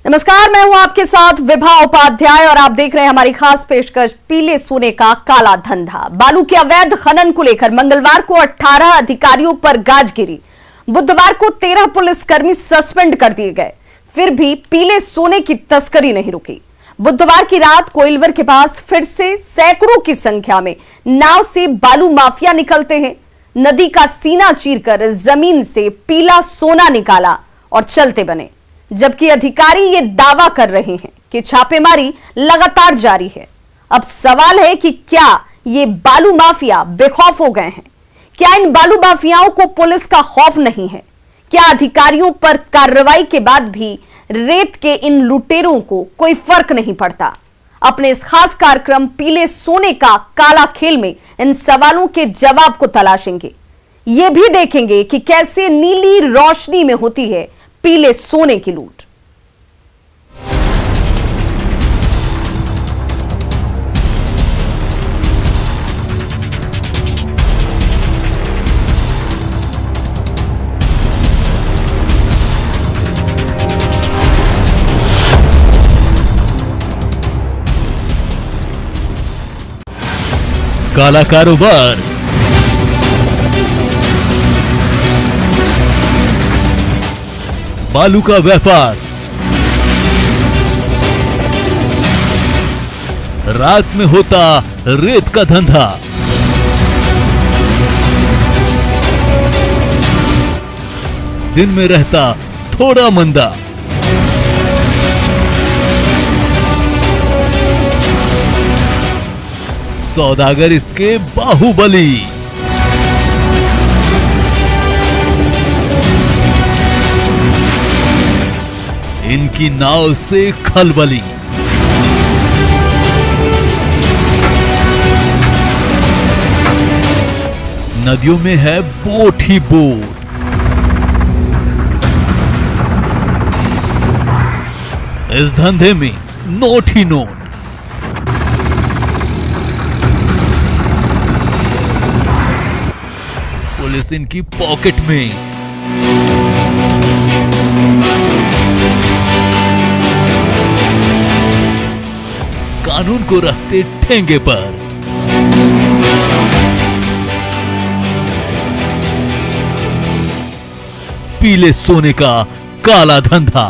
नमस्कार, मैं हूं आपके साथ विभा उपाध्याय और आप देख रहे हैं हमारी खास पेशकश पीले सोने का काला धंधा। बालू के अवैध खनन को लेकर मंगलवार को 18 अधिकारियों पर गाज गिरी। बुधवार को 13 पुलिसकर्मी सस्पेंड कर दिए गए, फिर भी पीले सोने की तस्करी नहीं रुकी। बुधवार की रात कोइलवर के पास फिर से सैकड़ों की संख्या में नाव से बालू माफिया निकलते हैं। नदी का सीना चीरकर जमीन से पीला सोना निकाला और चलते बने, जबकि अधिकारी ये दावा कर रहे हैं कि छापेमारी लगातार जारी है। अब सवाल है कि क्या ये बालू माफिया बेखौफ हो गए हैं? क्या इन बालू माफियाओं को पुलिस का खौफ नहीं है? क्या अधिकारियों पर कार्रवाई के बाद भी रेत के इन लुटेरों को कोई फर्क नहीं पड़ता? अपने इस खास कार्यक्रम पीले सोने का काला खेल में इन सवालों के जवाब को तलाशेंगे। ये भी देखेंगे कि कैसे नीली रोशनी में होती है पीले सोने की लूट। काला कारोबार, बालू का व्यापार, रात में होता रेत का धंधा, दिन में रहता थोड़ा मंदा। सौदागर इसके बाहुबली। इनकी नाव से खलबली। नदियों में है बोट ही बोट। इस धंधे में नोट ही नोट। पुलिस इनकी पॉकेट में। कानून को रखते ठेंगे पर। पीले सोने का काला धंधा।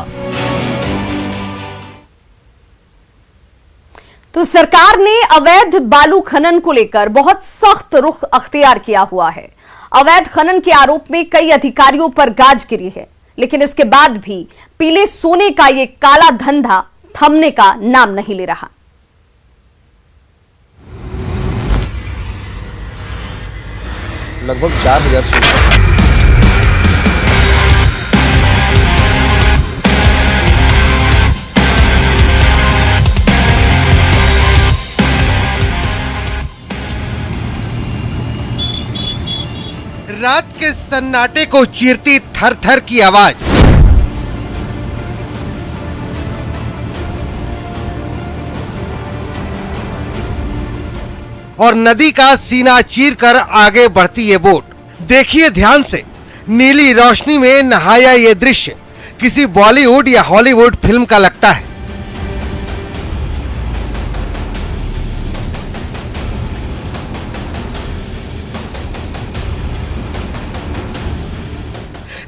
तो सरकार ने अवैध बालू खनन को लेकर बहुत सख्त रुख अख्तियार किया हुआ है। अवैध खनन के आरोप में कई अधिकारियों पर गाज गिरी है, लेकिन इसके बाद भी पीले सोने का यह काला धंधा थमने का नाम नहीं ले रहा। लगभग 4000 सूट। रात के सन्नाटे को चीरती थर थर की आवाज। और नदी का सीना चीरकर आगे बढ़ती ये बोट। देखिए ध्यान से, नीली रोशनी में नहाया ये दृश्य किसी बॉलीवुड या हॉलीवुड फिल्म का लगता है।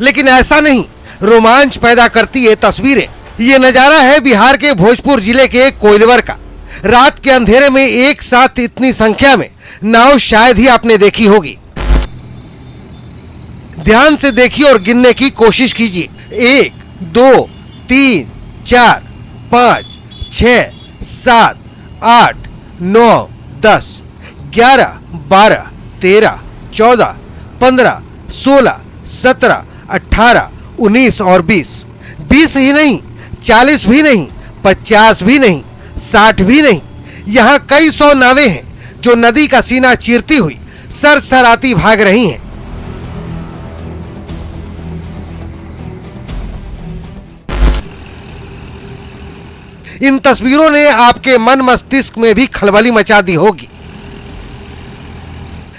लेकिन ऐसा नहीं, रोमांच पैदा करती ये तस्वीरें। ये नजारा है बिहार के भोजपुर जिले के कोइलवर का। रात के अंधेरे में एक साथ इतनी संख्या में नाव शायद ही आपने देखी होगी। ध्यान से देखिए और गिनने की कोशिश कीजिए। 1 2 3 4 5 6 7 8 9 10 11 12 13 14 15 16 17 18 19 और 20 ही नहीं, 40 भी नहीं, 50 भी नहीं, 60 भी नहीं। यहां कई सौ नावें हैं जो नदी का सीना चीरती हुई सरसराती भाग रही हैं। इन तस्वीरों ने आपके मन मस्तिष्क में भी खलबली मचा दी होगी।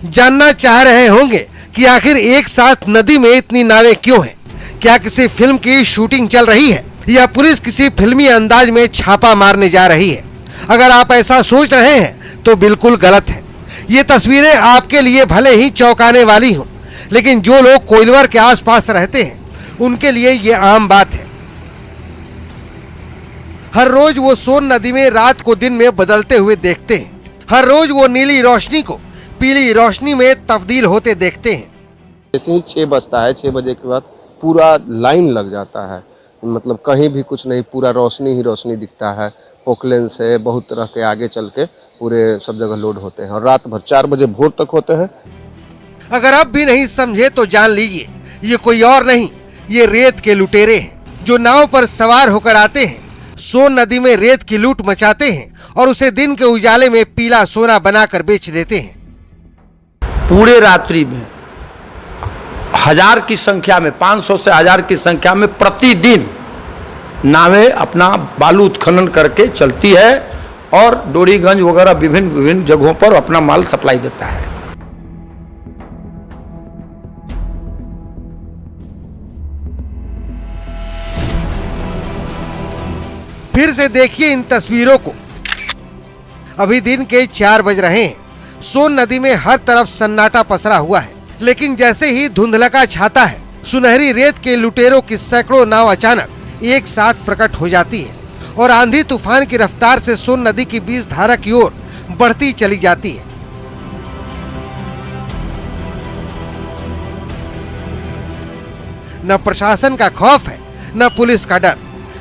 जानना चाह रहे होंगे कि आखिर एक साथ नदी में इतनी नावें क्यों हैं? क्या किसी फिल्म की शूटिंग चल रही है? या पुलिस किसी फिल्मी अंदाज में छापा मारने जा रही है? अगर आप ऐसा सोच रहे हैं तो बिल्कुल गलत है। ये तस्वीरें आपके लिए भले ही चौंकाने वाली हों, लेकिन जो लोग कोइलवर के आसपास रहते हैं उनके लिए ये आम बात है। हर रोज वो सोन नदी में रात को दिन में बदलते हुए देखते हैं। हर रोज वो नीली रोशनी को पीली रोशनी में तब्दील होते देखते हैं। जैसे ही 6 बजता है, 6 बजे के बाद पूरा लाइन लग जाता है, मतलब कहीं भी कुछ नहीं, पूरा रोशनी ही रोशनी दिखता है। पोकलेन से बहुत तरह के आगे चल के पूरे सब जगह लोड होते हैं और रात भर 4 बजे भोर तक होते हैं। अगर अब भी नहीं समझे तो जान लीजिए, ये कोई और नहीं, ये रेत के लुटेरे हैं जो नाव पर सवार होकर आते हैं, सोन नदी में रेत की लूट मचाते हैं और उसे दिन के उजाले में पीला सोना बनाकर बेच देते हैं। पूरे रात्रि में 1000 की संख्या में, 500 से 1000 की संख्या में प्रतिदिन नावें अपना बालू उत्खनन करके चलती है और डोरीगंज वगैरह विभिन्न जगहों पर अपना माल सप्लाई देता है। फिर से देखिए इन तस्वीरों को। अभी दिन के 4 बज रहे हैं। सोन नदी में हर तरफ सन्नाटा पसरा हुआ है, लेकिन जैसे ही धुंधलका छाता है, सुनहरी रेत के लुटेरों की सैकड़ों नाव अचानक एक साथ प्रकट हो जाती है और आंधी तूफान की रफ्तार से सोन नदी की 20 धारा की ओर बढ़ती चली जाती है। न प्रशासन का खौफ है, न पुलिस का डर।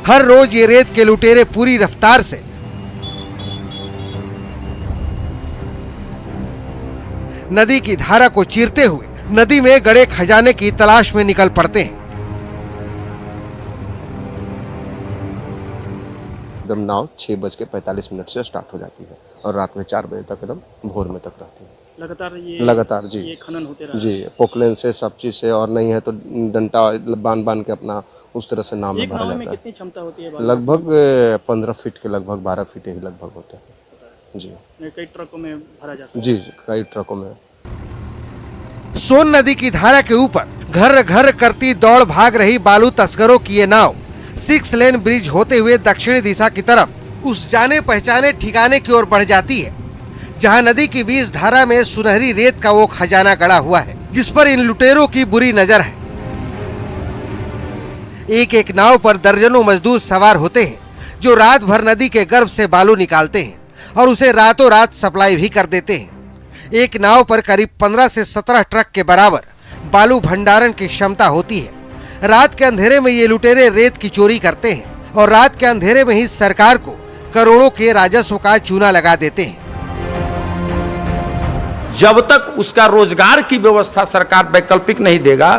हर रोज ये रेत के लुटेरे पूरी रफ्तार से नदी की धारा को चीरते हुए नदी में गड़े खजाने की तलाश में निकल पड़ते हैं। एकदम नाव 6:45 से स्टार्ट हो जाती है और रात में 4 बजे तक एकदम भोर में तक रहती है। लगातार जी, ये खनन होते रहा जी, पोकलेन से सब चीज से, और नहीं है तो डंटा बांध के अपना उस तरह से नाव में भरा जाता है। कितनी क्षमता होती है? लगभग 15 फीट के लगभग 12 फीट ही लगभग होते हैं जी। कई ट्रकों में भरा जा सकता है। जी, कई ट्रकों में। सोन नदी की धारा के ऊपर घर घर करती दौड़ भाग रही बालू तस्करों की ये नाव 6 लेन ब्रिज होते हुए दक्षिणी दिशा की तरफ उस जाने पहचाने ठिकाने की ओर बढ़ जाती है, जहां नदी की 20 धारा में सुनहरी रेत का वो खजाना गड़ा हुआ है जिस पर इन लुटेरों की बुरी नजर है। एक एक नाव पर दर्जनों मजदूर सवार होते हैं जो रात भर नदी के गर्भ से बालू निकालते हैं और उसे रातों रात सप्लाई भी कर देते हैं। एक नाव पर करीब 15 से 17 ट्रक के बराबर बालू भंडारण की क्षमता होती है। रात के अंधेरे में ये लुटेरे रेत की चोरी करते हैं और रात के अंधेरे में ही सरकार को करोड़ों के राजस्व का चूना लगा देते हैं। जब तक उसका रोजगार की व्यवस्था सरकार वैकल्पिक नहीं देगा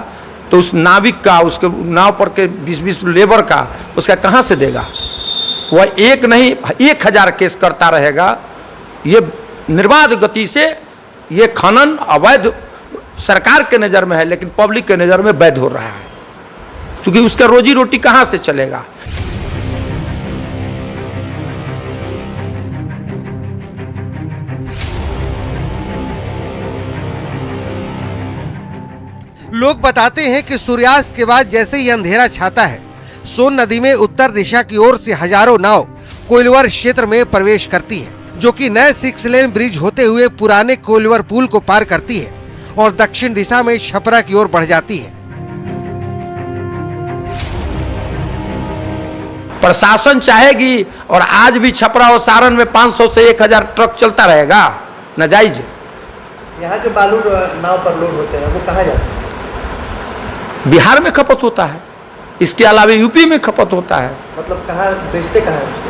तो उस नाविक का, उसके नाव पर के 20-20 लेबर का, उसका कहाँ से देगा? वह एक नहीं 1000 केस करता रहेगा। ये निर्बाध गति से ये खनन अवैध सरकार के नज़र में है, लेकिन पब्लिक के नज़र में वैध हो रहा है, क्योंकि उसका रोजी रोटी कहाँ से चलेगा? लोग बताते हैं कि सूर्यास्त के बाद जैसे ही अंधेरा छाता है, सोन नदी में उत्तर दिशा की ओर से हजारों नाव कोइलवर क्षेत्र में प्रवेश करती है, जो कि नए 6 लेन ब्रिज होते हुए पुराने कोइलवर पुल को पार करती है और दक्षिण दिशा में छपरा की ओर बढ़ जाती है। प्रशासन चाहेगी और आज भी छपरा और सारण में 500 से 1000 ट्रक चलता रहेगा, नाजायज। यहाँ जो बालू नाव पर लोड होते हैं वो कहाँ जाते हैं? बिहार में खपत होता है, इसके अलावा यूपी में खपत होता है। मतलब कहाँ बेचते कहाँ है उसको?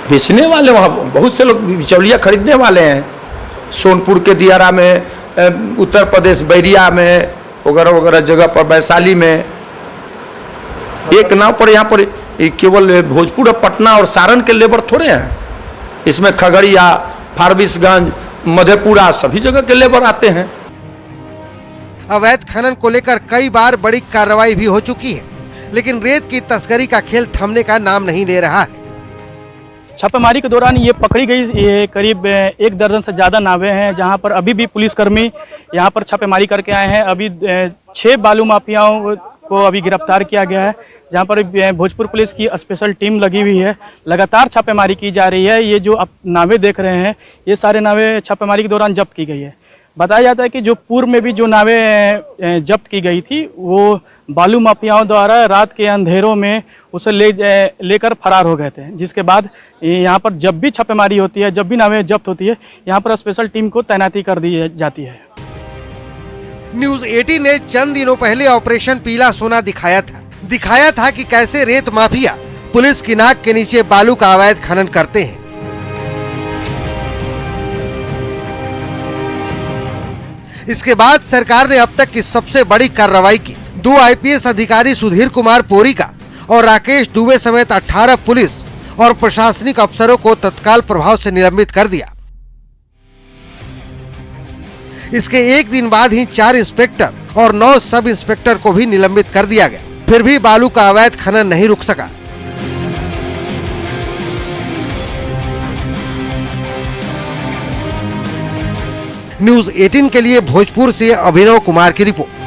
बेचने वाले वहाँ बहुत से लोग बिचौलिया खरीदने वाले हैं। सोनपुर के दियारा में, उत्तर प्रदेश बैरिया में वगैरह वगैरह जगह पर, वैशाली में। एक नाव पर यहाँ पर केवल भोजपुर और पटना और सारण के लेबर थोड़े हैं, इसमें खगड़िया, फारबिसगंज, मधेपुरा सभी जगह के लेबर आते हैं। अवैध खनन को लेकर कई बार बड़ी कार्रवाई भी हो चुकी है, लेकिन रेत की तस्करी का खेल थमने का नाम नहीं ले रहा है। छापेमारी के दौरान ये पकड़ी गई ये करीब 1 दर्जन से ज़्यादा नावें हैं, जहां पर अभी भी पुलिसकर्मी यहां पर छापेमारी करके आए हैं। अभी 6 बालू माफियाओं को अभी गिरफ्तार किया गया है, जहाँ पर भोजपुर पुलिस की स्पेशल टीम लगी हुई है। लगातार छापेमारी की जा रही है। ये जो आप नावें देख रहे हैं, ये सारे नावें छापेमारी के दौरान जब्त की गई है। बताया जाता है कि जो पूर्व में भी जो नावें जब्त की गई थी, वो बालू माफियाओं द्वारा रात के अंधेरों में उसे लेकर फरार हो गए थे, जिसके बाद यहाँ पर जब भी छापेमारी होती है, जब भी नावें जब्त होती है, यहाँ पर स्पेशल टीम को तैनाती कर दी जाती है। न्यूज 18 ने चंद दिनों पहले ऑपरेशन पीला सोना दिखाया था कि कैसे रेत माफिया पुलिस की नाक के नीचे बालू का अवैध खनन करते हैं। इसके बाद सरकार ने अब तक की सबसे बड़ी कार्रवाई की। 2 आईपीएस अधिकारी सुधीर कुमार पोरिका और राकेश दुबे समेत 18 पुलिस और प्रशासनिक अफसरों को तत्काल प्रभाव से निलंबित कर दिया। इसके एक दिन बाद ही 4 इंस्पेक्टर और 9 सब इंस्पेक्टर को भी निलंबित कर दिया गया। फिर भी बालू का अवैध खनन नहीं रुक सका। न्यूज 18 के लिए भोजपुर से अभिनव कुमार की रिपोर्ट।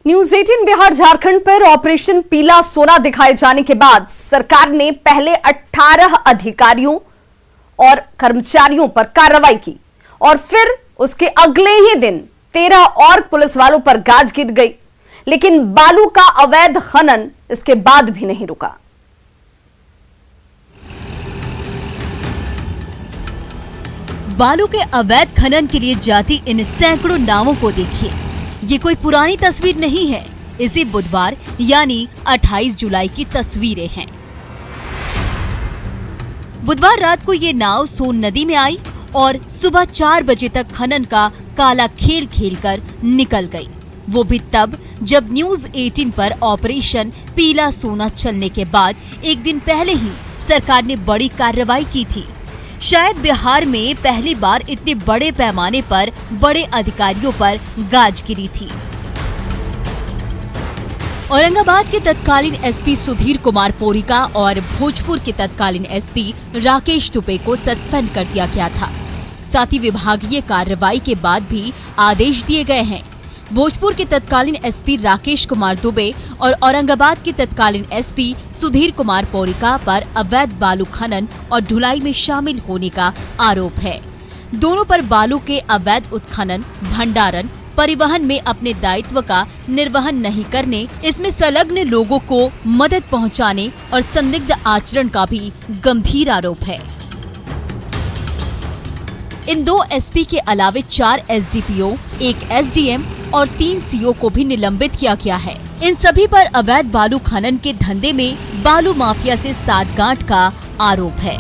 न्यूज 18 बिहार झारखंड पर ऑपरेशन पीला सोना दिखाए जाने के बाद सरकार ने पहले 18 अधिकारियों और कर्मचारियों पर कार्रवाई की और फिर उसके अगले ही दिन 13 और पुलिस वालों पर गाज गिर गई। लेकिन बालू का अवैध खनन इसके बाद भी नहीं रुका। बालू के अवैध खनन के लिए जाती इन सैकड़ों नावों को देखिए। ये कोई पुरानी तस्वीर नहीं है। इसी बुधवार यानी 28 जुलाई की तस्वीरें हैं। बुधवार रात को ये नाव सोन नदी में आई और सुबह 4 बजे तक खनन का काला खेल खेलकर निकल गई। वो भी तब जब न्यूज 18 पर ऑपरेशन पीला सोना चलने के बाद एक दिन पहले ही सरकार ने बड़ी कार्रवाई की थी। शायद बिहार में पहली बार इतने बड़े पैमाने पर बड़े अधिकारियों पर गाज गिरी थी। औरंगाबाद के तत्कालीन एसपी सुधीर कुमार पोरिका और भोजपुर के तत्कालीन एसपी राकेश दुबे को सस्पेंड कर दिया गया था। साथ ही विभागीय कार्रवाई के बाद भी आदेश दिए गए हैं। भोजपुर के तत्कालीन एसपी राकेश कुमार दुबे और औरंगाबाद के तत्कालीन एसपी सुधीर कुमार पोरिका पर अवैध बालू खनन और ढुलाई में शामिल होने का आरोप है। दोनों पर बालू के अवैध उत्खनन, भंडारण, परिवहन में अपने दायित्व का निर्वहन नहीं करने, इसमें संलग्न लोगों को मदद पहुंचाने और संदिग्ध आचरण का भी गंभीर आरोप है। इन 2 एसपी के अलावे 4 एसडीपीओ, 1 एसडीएम और 3 सीओ को भी निलंबित किया गया है। इन सभी पर अवैध बालू खनन के धंधे में बालू माफिया से साठगांठ का आरोप है।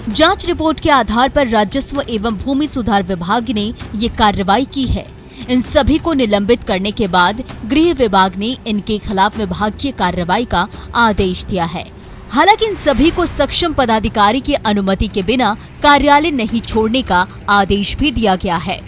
जांच रिपोर्ट के आधार पर राजस्व एवं भूमि सुधार विभाग ने ये कार्रवाई की है। इन सभी को निलंबित करने के बाद गृह विभाग ने इनके खिलाफ विभागीय कार्रवाई का आदेश दिया है। हालांकि इन सभी को सक्षम पदाधिकारी की अनुमति के बिना कार्यालय नहीं छोड़ने का आदेश भी दिया गया है।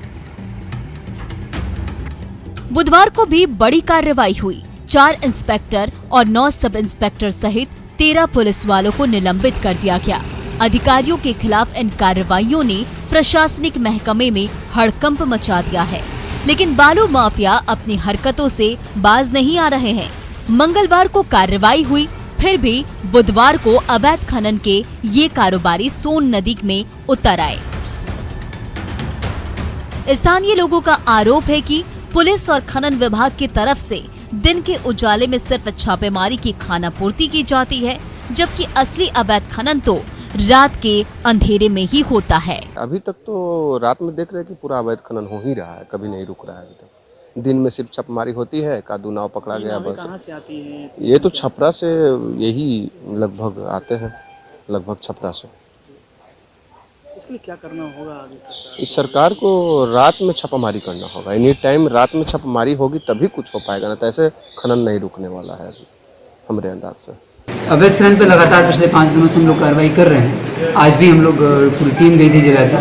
बुधवार को भी बड़ी कार्रवाई हुई। 4 इंस्पेक्टर और 9 सब इंस्पेक्टर सहित 13 पुलिस वालों को निलंबित कर दिया गया। अधिकारियों के खिलाफ इन कार्रवाइयों ने प्रशासनिक महकमे में हड़कंप मचा दिया है। लेकिन बालू माफिया अपनी हरकतों से बाज नहीं आ रहे हैं। मंगलवार को कार्रवाई हुई, फिर भी बुधवार को अवैध खनन के ये कारोबारी सोन नदी में उतर आए। स्थानीय लोगों का आरोप है कि पुलिस और खनन विभाग की तरफ से दिन के उजाले में सिर्फ छापेमारी की खानापूर्ति की जाती है, जबकि असली अवैध खनन तो रात के अंधेरे में ही होता है। अभी तक तो रात में देख रहे हैं कि पूरा अवैध खनन हो ही रहा है, कभी नहीं रुक रहा है। अभी तक दिन में सिर्फ छापेमारी होती है, कादू नाव पकड़ा गया बस। कहाँ से आती है? ये तो छपरा से यही लगभग आते हैं, लगभग छपरा से। इसके लिए क्या करना होगा आगे सरकार? इस सरकार को रात में छापामारी करना होगा। एनी टाइम रात में छापामारी होगी तभी कुछ हो पाएगा, ना तो ऐसे खनन नहीं रुकने वाला है अभी हमारे अंदाज से। अवैध खनन पे लगातार पिछले 5 दिनों से हम लोग कार्रवाई कर रहे हैं। आज भी हम लोग पूरी टीम गई थी जिला की,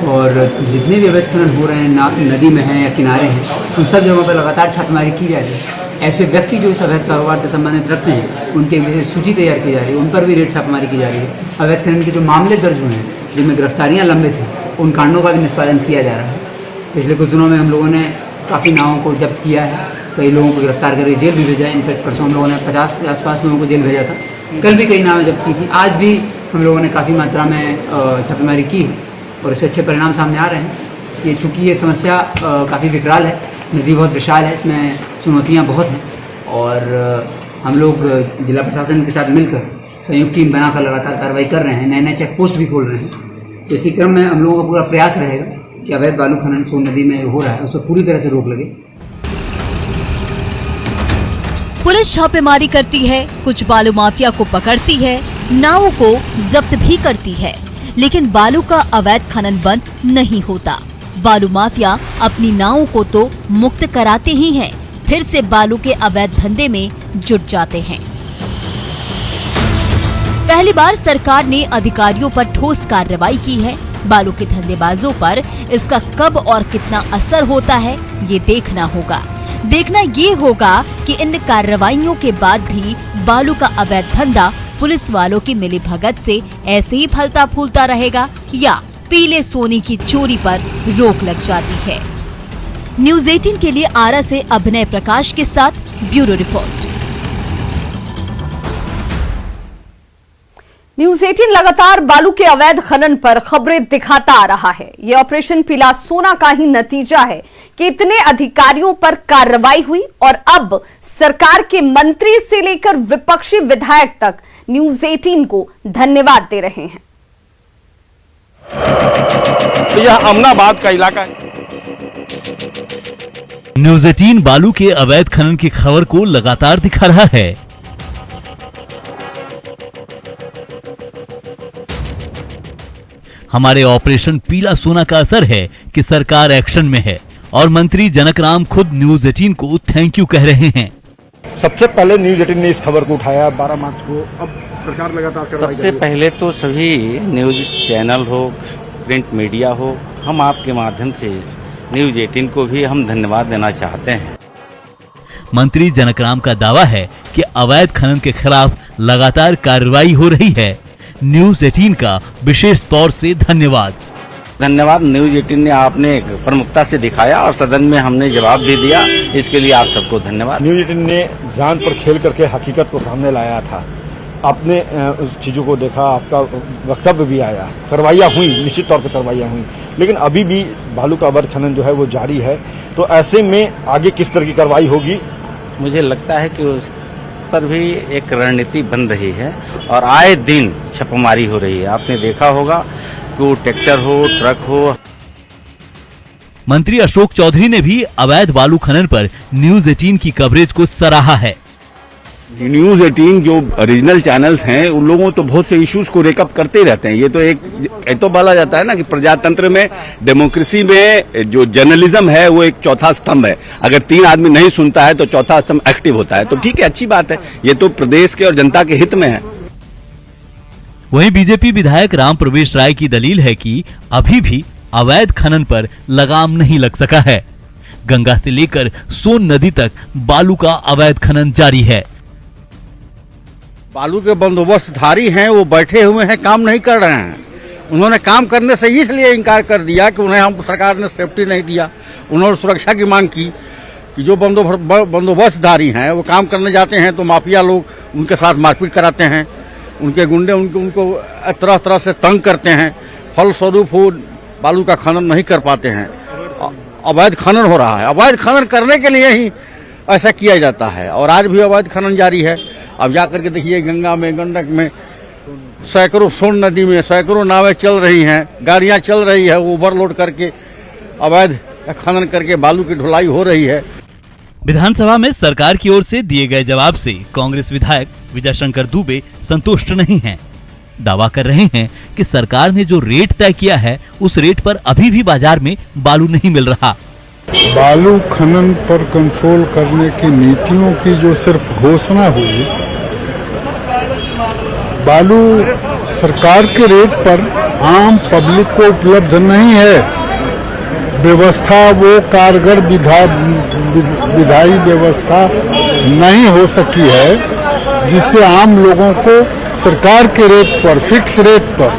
और जितने भी अवैध खनन हो रहे हैं नदी में हैं या किनारे हैं, उन सब जगहों पर लगातार छापेमारी की जा रही है। ऐसे व्यक्ति जो इस अवैध कारोबार से संबंधित रखते हैं उनके विशेष सूची तैयार की जा रही है, उन पर भी रेड छापेमारी की जा रही है। अवैध खनन के जो मामले दर्ज हुए हैं जिनमें गिरफ्तारियाँ लंबित हैं, उन कांडों का भी निष्पादन किया जा रहा है। पिछले कुछ दिनों में हम लोगों ने काफ़ी नावों को जब्त किया है, कई लोगों को गिरफ्तार करके जेल भी भेजा है। इनफैक्ट परसों हम लोगों ने 50 के आसपास लोगों को जेल भेजा था। कल भी कई नावें जब्त की थी। आज भी हम लोगों ने काफ़ी मात्रा में छापेमारी की है और इससे अच्छे परिणाम सामने आ रहे हैं। ये चूँकि ये समस्या काफ़ी विकराल है, नदी बहुत विशाल है, इसमें चुनौतियाँ बहुत हैं, और हम लोग जिला प्रशासन के साथ मिलकर संयुक्त टीम बनाकर लगातार कार्रवाई कर रहे हैं। नए नए चेक पोस्ट भी खोल रहे हैं। तो इसी क्रम में हम लोगों का पूरा प्रयास रहेगा कि अवैध बालू खनन सोन नदी में हो रहा है उस पर पूरी तरह से रोक लगे। पुलिस छापेमारी करती है, कुछ बालू माफिया को पकड़ती है, नावों को जब्त भी करती है, लेकिन बालू का अवैध खनन बंद नहीं होता। बालू माफिया अपनी नावों को तो मुक्त कराते ही हैं, फिर से बालू के अवैध धंधे में जुट जाते हैं। पहली बार सरकार ने अधिकारियों पर ठोस कार्रवाई की है। बालू के धंधेबाजों पर इसका कब और कितना असर होता है, ये देखना होगा। देखना ये होगा कि इन कार्रवाइयों के बाद भी बालू का अवैध धंधा पुलिस वालों की मिलीभगत से ऐसे ही फलता फूलता रहेगा या पीले सोने की चोरी पर रोक लग जाती है। न्यूज़ 18 के लिए आरा से अभिनय प्रकाश के साथ ब्यूरो रिपोर्ट। न्यूज़ 18 लगातार बालू के अवैध खनन पर खबरें दिखाता आ रहा है। ये ऑपरेशन पीला सोना का ही नतीजा है कि इतने अधिकारियों पर कार्रवाई हुई और अब सरकार के मंत्री से लेकर विपक्षी विधायक तक न्यूज़ 18 को धन्यवाद दे रहे हैं। यह अमनाबाद का इलाका है। न्यूज़ 18 बालू के अवैध खनन की खबर को लगातार दिखा रहा है। हमारे ऑपरेशन पीला सोना का असर है कि सरकार एक्शन में है और मंत्री जनकराम खुद न्यूज़ 18 को थैंक यू कह रहे हैं। सबसे पहले न्यूज़ 18 ने इस खबर को उठाया 12 मार्च को। अब सरकार लगातार सबसे पहले तो सभी न्यूज चैनल हो, प्रिंट मीडिया हो, हम आपके माध्यम से न्यूज़ 18 को भी हम धन्यवाद देना चाहते हैं। मंत्री जनकराम का दावा है कि अवैध खनन के खिलाफ लगातार कार्रवाई हो रही है। न्यूज़ 18 का विशेष तौर से धन्यवाद। न्यूज़ 18 ने आपने प्रमुखता से दिखाया और सदन में हमने जवाब भी दिया, इसके लिए आप सबको धन्यवाद। न्यूज़ 18 ने जान पर खेल करके हकीकत को सामने लाया था। आपने उस चीज़ों को देखा, आपका वक्तव्य भी आया, कार्रवाइयाँ हुई, निश्चित तौर पर कार्रवाइयाँ हुई, लेकिन अभी भी बालू का अवैध खनन जो है वो जारी है। तो ऐसे में आगे किस तरह की कार्रवाई होगी? मुझे लगता है कि उस पर भी एक रणनीति बन रही है और आए दिन छापेमारी हो रही है। आपने देखा होगा कि वो ट्रैक्टर हो, ट्रक हो। मंत्री अशोक चौधरी ने भी अवैध बालू खनन पर न्यूज़ 18 की कवरेज को सराहा है। न्यूज़ 18 जो ओरिजिनल चैनल्स हैं उन लोगों तो बहुत से इश्यूज को रेकअप करते रहते हैं। ये तो एक तो बोला जाता है ना कि प्रजातंत्र में, डेमोक्रेसी में जो जर्नलिज्म है वो एक चौथा स्तंभ है। अगर 3 आदमी नहीं सुनता है तो चौथा स्तंभ एक्टिव होता है। तो ठीक है, अच्छी बात है, ये तो प्रदेश के और जनता के हित में है। वहीं बीजेपी विधायक राम प्रवेश राय की दलील है कि अभी भी अवैध खनन पर लगाम नहीं लग सका है। गंगा से लेकर सोन नदी तक बालू का अवैध खनन जारी है। बालू के बंदोबस्तधारी हैं, वो बैठे हुए हैं, काम नहीं कर रहे हैं। उन्होंने काम करने से इसलिए इनकार कर दिया कि उन्हें हम सरकार ने सेफ्टी नहीं दिया। उन्होंने सुरक्षा की मांग की कि जो बंदोबस्तधारी हैं वो काम करने जाते हैं तो माफिया लोग उनके साथ मारपीट कराते हैं, उनके गुंडे उनको तरह तरह से तंग करते हैं। फलस्वरूप वो बालू का खनन नहीं कर पाते हैं। अवैध खनन हो रहा है। अवैध खनन करने के लिए ही ऐसा किया जाता है और आज भी अवैध खनन जारी है। अब जाकर के देखिए, गंगा में, गंडक में, सैकड़ों, सोन नदी में सैकड़ों नावें चल रही हैं, गाड़ियां चल रही है, ओवरलोड करके अवैध खनन करके बालू की ढुलाई हो रही है। विधानसभा में सरकार की ओर से दिए गए जवाब से कांग्रेस विधायक विजय शंकर दुबे संतुष्ट नहीं हैं। दावा कर रहे हैं कि सरकार ने जो रेट तय किया है उस रेट पर अभी भी बाजार में बालू नहीं मिल रहा। बालू खनन पर कंट्रोल करने की नीतियों की जो सिर्फ घोषणा हुई बालू सरकार के रेट पर आम पब्लिक को उपलब्ध नहीं है। व्यवस्था वो कारगर विधायी व्यवस्था नहीं हो सकी है जिससे आम लोगों को सरकार के रेट पर, फिक्स रेट पर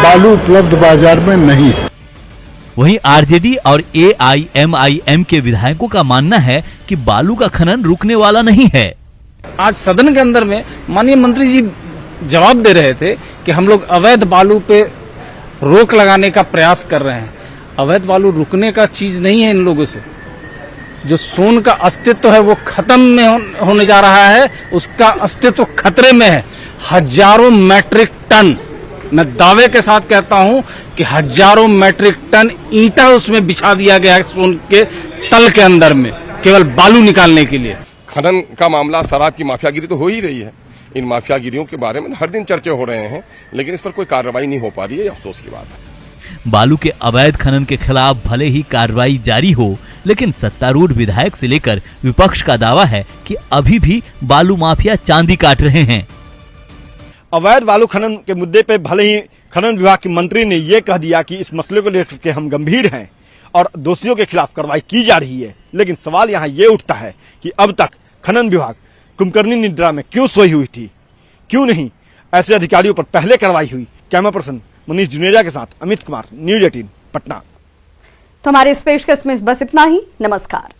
बालू उपलब्ध बाजार में नहीं है। वहीं आरजेडी और एआईएमआईएम के विधायकों का मानना है कि बालू का खनन रुकने वाला नहीं है। आज सदन के अंदर में माननीय मंत्री जी जवाब दे रहे थे कि हम लोग अवैध बालू पे रोक लगाने का प्रयास कर रहे हैं। अवैध बालू रुकने का चीज नहीं है इन लोगों से। जो सोन का अस्तित्व है वो खत्म में होने जा रहा है, उसका अस्तित्व खतरे में है। हजारों मैट्रिक टन, मैं दावे के साथ कहता हूं कि हजारों मैट्रिक टन ईंटा उसमें बिछा दिया गया है सोन के तल के अंदर में, केवल बालू निकालने के लिए। खनन का मामला, शराब की माफियागिरी तो हो ही रही है। इन माफियागिरियों के बारे में हर दिन चर्चे हो रहे हैं, लेकिन इस पर कोई कार्रवाई नहीं हो पा रही है। अफसोस की बात है। बालू के अवैध खनन के खिलाफ भले ही कार्रवाई जारी हो, लेकिन सत्तारूढ़ विधायक से लेकर विपक्ष का दावा है कि अभी भी बालू माफिया चांदी काट रहे हैं। अवैध बालू खनन के मुद्दे पे भले ही खनन विभाग के मंत्री ने ये कह दिया कि इस मसले को लेकर के हम गंभीर हैं और दोषियों के खिलाफ कार्रवाई की जा रही है, लेकिन सवाल यहाँ ये उठता है कि अब तक खनन विभाग कुंभकर्णी निद्रा में क्यों सोई हुई थी, क्यों नहीं ऐसे अधिकारियों पर पहले कार्रवाई हुई। कैमरा पर्सन मनीष जुनेजा के साथ अमित कुमार, न्यूज़ 18 पटना। तो हमारे इस पेशकश में बस इतना ही। नमस्कार।